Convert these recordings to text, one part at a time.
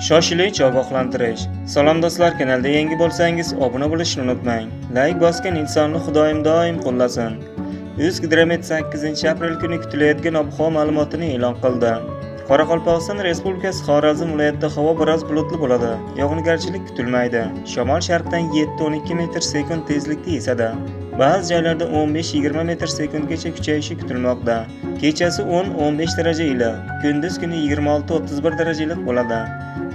Shoshilinch ogohlantirish. Salom do'stlar, kanalda yangi bo'lsangiz obuna bo'lishni unutmang. Like bosgan insonni Xudoyim doim qo'llasin. O'zgidromet 8-aprel kuni kutilayotgan ob-havo ma'lumotini e'lon qildi. Qoraqalpog'iston Respublikasi Xorazm viloyatida havo biroz bulutli bo'ladi. Yog'ingarchilik kutilmaydi. Shamol sharqdan 7-12 metr/sekund tezlikda esadi. Ba'zi joylarda 15-20 metr/sekundgacha kuchayishi kutilmoqda. Kechasi 10-15 daraja iliq, kunduz kuni 26-31 darajalik bo'ladi.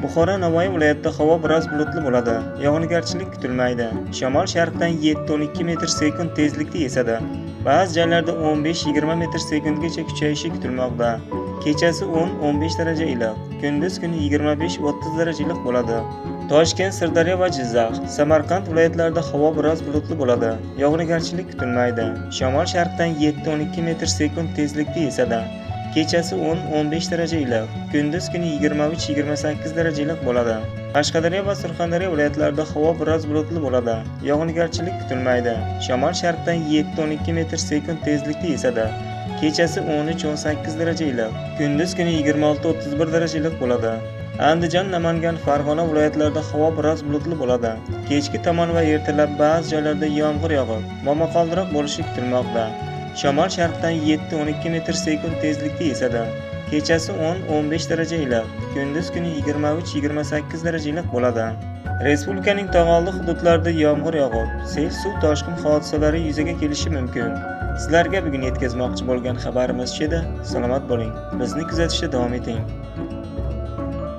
Buxoro Navoiy viloyatida havo biroz bulutli bo'ladi. Yog'ingarchilik kutilmaydi. Shamol sharqdan 7-12 metr/sekund tezlikda esadi. Ba'zi joylarda 15-20 metr/sekundgacha kuchayishi kutilmoqda. Kechasi 10-15 daraja iliq, kunduz kuni 25-30 darajalik bo'ladi. Toshkent, Sirdaryo va Jizzax, Samarqand viloyatlarida havo biroz bulutli bo'ladi. Yog'ingarchilik kutilmaydi. Shamol sharqdan 7-12 metr/sekund tezlikda esadi. Kechasi 10-15 daraja iliq, kunduz kuni 23-28 darajalik bo'ladi. Qashqadaryo va Surxondaryo viloyatlarida havo biroz bulutli bo'ladi. Yog'ingarchilik kutilmaydi. Shamol sharqdan 7-12 metr/sekund tezlikda esadi. Kechasi 13-18 daraja iliq, kunduz kuni 26-31 darajalik bo'ladi. Andijon, Namangan, Farg'ona viloyatlarida havo biroz bulutli bo'ladi. Kechki tomon va ertalab ba'zi joylarda yomg'ir yog'ib, momaqaldiroq bo'lishi kutilmoqda. Shamol sharqdan 7-12 metr/sekund tezlikda esadi. Kechasi 10-15 daraja iliq, kunduz kuni 23-28 darajalik bo'ladi. Respublikaning tog'oldi hududlarida yomg'ir yog'ib, sel suv toshqin hodisalari yuzaga kelishi mumkin. Sizlarga bugun yetkazmoqchi bo'lgan xabarimiz edi. Salomat bo'ling. Bizni kuzatishda davom eting.